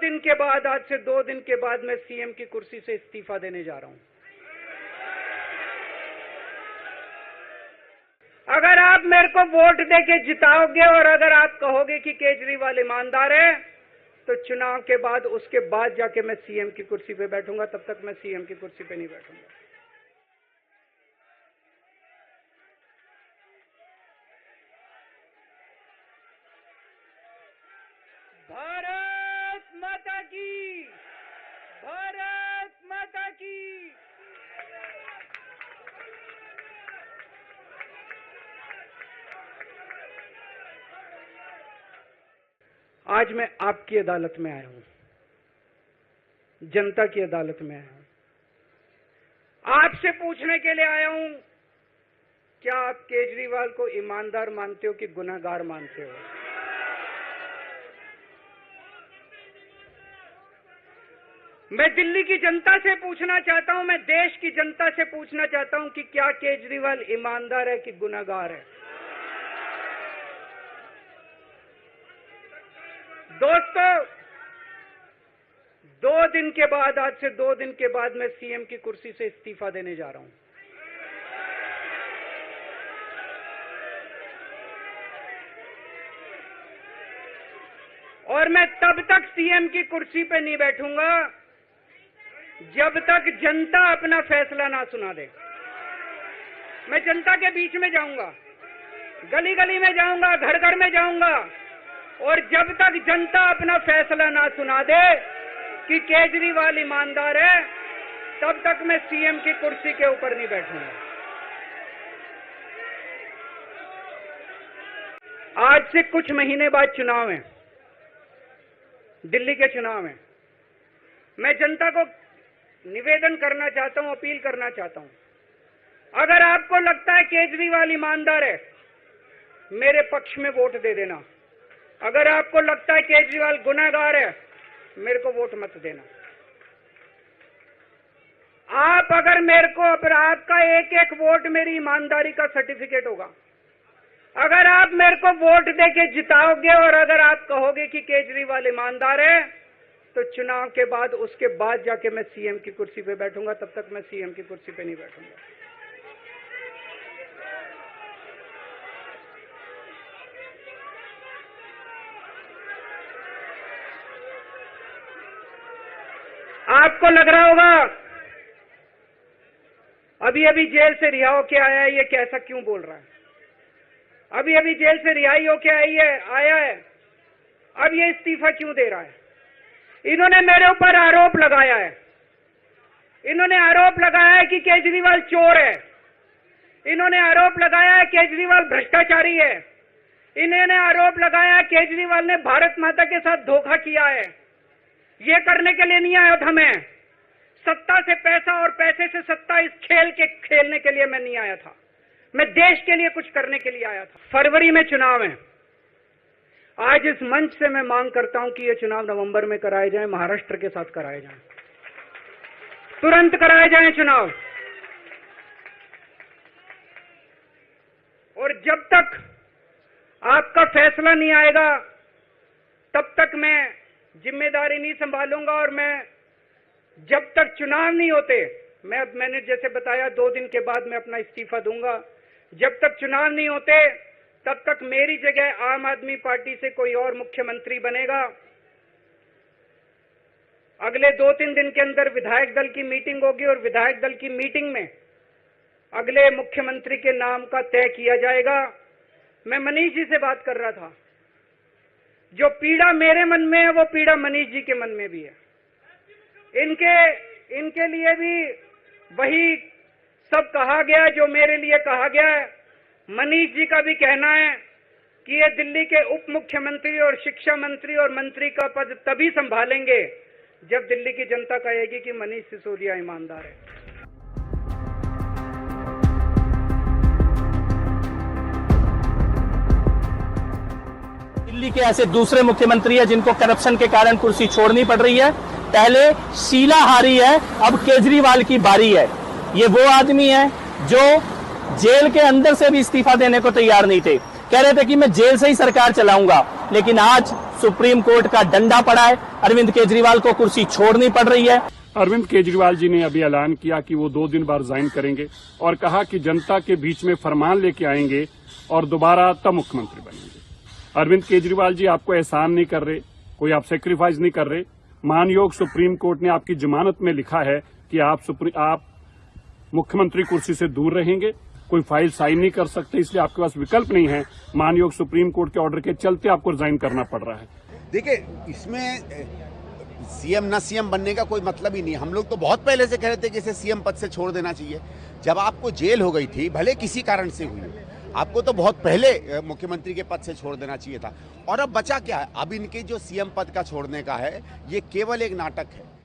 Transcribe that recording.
दिन के बाद, आज से 2 दिन के बाद मैं सीएम की कुर्सी से इस्तीफा देने जा रहा हूं। अगर आप मेरे को वोट देके जिताओगे और अगर आप कहोगे कि केजरीवाल ईमानदार है, तो चुनाव के बाद, उसके बाद जाके मैं सीएम की कुर्सी पे बैठूंगा। तब तक मैं सीएम की कुर्सी पे नहीं बैठूंगा। भारत माता की, भारत माता की। आज मैं आपकी अदालत में आया हूं, जनता की अदालत में आया हूं। आपसे पूछने के लिए आया हूं, क्या आप केजरीवाल को ईमानदार मानते हो कि गुनहगार मानते हो? मैं दिल्ली की जनता से पूछना चाहता हूं, मैं देश की जनता से पूछना चाहता हूं कि क्या केजरीवाल ईमानदार है कि गुनहगार है? दोस्तों, 2 दिन के बाद, आज से 2 दिन के बाद मैं सीएम की कुर्सी से इस्तीफा देने जा रहा हूं। और मैं तब तक सीएम की कुर्सी पे नहीं बैठूंगा जब तक जनता अपना फैसला ना सुना दे। मैं जनता के बीच में जाऊंगा, गली गली में जाऊंगा, घर घर में जाऊंगा, और जब तक जनता अपना फैसला ना सुना दे कि केजरीवाल ईमानदार है, तब तक मैं सीएम की कुर्सी के ऊपर नहीं बैठूंगा। आज से कुछ महीने बाद चुनाव है, दिल्ली के चुनाव है। मैं जनता को निवेदन करना चाहता हूं, अपील करना चाहता हूं, अगर आपको लगता है केजरीवाल ईमानदार है, मेरे पक्ष में वोट दे देना। अगर आपको लगता है केजरीवाल गुनहगार है, मेरे को वोट मत देना। आप अगर मेरे को, अगर आपका एक एक वोट मेरी ईमानदारी का सर्टिफिकेट होगा। अगर आप मेरे को वोट देके जिताओगे और अगर आप कहोगे कि केजरीवाल ईमानदार है, तो चुनाव के बाद, उसके बाद जाके मैं सीएम की कुर्सी पे बैठूंगा। तब तक मैं सीएम की कुर्सी पे नहीं बैठूंगा। आपको लग रहा होगा अभी अभी जेल से रिहा होके आया है, ये कैसा क्यों बोल रहा है? अभी अभी जेल से रिहाई होके आया है, अब ये इस्तीफा क्यों दे रहा है? इन्होंने मेरे ऊपर आरोप लगाया है, इन्होंने आरोप लगाया है कि केजरीवाल चोर है, इन्होंने आरोप लगाया है केजरीवाल भ्रष्टाचारी है, इन्होंने आरोप लगाया है केजरीवाल ने भारत माता के साथ धोखा किया है। ये करने के लिए नहीं आया था मैं, सत्ता से पैसा और पैसे से सत्ता, इस खेल के खेलने के लिए मैं नहीं आया था। मैं देश के लिए कुछ करने के लिए आया था। फरवरी में चुनाव है। आज इस मंच से मैं मांग करता हूं कि ये चुनाव नवंबर में कराए जाएं, महाराष्ट्र के साथ कराए जाएं, तुरंत कराए जाएं चुनाव। और जब तक आपका फैसला नहीं आएगा, तब तक मैं जिम्मेदारी नहीं संभालूंगा। और मैं, जब तक चुनाव नहीं होते, मैंने जैसे बताया 2 दिन के बाद मैं अपना इस्तीफा दूंगा। जब तक चुनाव नहीं होते, तब तक मेरी जगह आम आदमी पार्टी से कोई और मुख्यमंत्री बनेगा। अगले 2-3 दिन के अंदर विधायक दल की मीटिंग होगी और विधायक दल की मीटिंग में अगले मुख्यमंत्री के नाम का तय किया जाएगा। मैं मनीष जी से बात कर रहा था, जो पीड़ा मेरे मन में है वो पीड़ा मनीष जी के मन में भी है। इनके लिए भी वही सब कहा गया जो मेरे लिए कहा गया है। मनीष जी का भी कहना है कि ये दिल्ली के उप मुख्यमंत्री और शिक्षा मंत्री और मंत्री का पद तभी संभालेंगे जब दिल्ली की जनता कहेगी कि मनीष सिसोदिया ईमानदार है। दिल्ली के ऐसे दूसरे मुख्यमंत्री हैं जिनको करप्शन के कारण कुर्सी छोड़नी पड़ रही है। पहले शीला हारी है, अब केजरीवाल की बारी है। ये वो आदमी है जो जेल के अंदर से भी इस्तीफा देने को तैयार नहीं थे। कह रहे थे कि मैं जेल से ही सरकार चलाऊंगा, लेकिन आज सुप्रीम कोर्ट का डंडा पड़ा है, अरविंद केजरीवाल को कुर्सी छोड़नी पड़ रही है। अरविंद केजरीवाल जी ने अभी ऐलान किया कि वो 2 दिन बाद रिजाइन करेंगे और कहा कि जनता के बीच में फरमान लेके आएंगे और दोबारा तब मुख्यमंत्री बनेंगे। अरविंद केजरीवाल जी आपको एहसान नहीं कर रहे, कोई आप सेक्रीफाइस नहीं कर रहे। मानयोग सुप्रीम कोर्ट ने आपकी जमानत में लिखा है कि आप मुख्यमंत्री कुर्सी से दूर रहेंगे, कोई फाइल साइन नहीं कर सकते, इसलिए आपके पास विकल्प नहीं है। मानयोग सुप्रीम कोर्ट के ऑर्डर के चलते आपको रिजाइन करना पड़ रहा है। देखिए, इसमें सीएम ना सीएम बनने का कोई मतलब ही नहीं। हम लोग तो बहुत पहले से कह रहे थे कि इसे सीएम पद से छोड़ देना चाहिए। जब आपको जेल हो गई थी, भले किसी कारण से हुई, आपको तो बहुत पहले मुख्यमंत्री के पद से छोड़ देना चाहिए था। और अब बचा क्या है? अब इनके जो सीएम पद का छोड़ने का है, ये केवल एक नाटक है।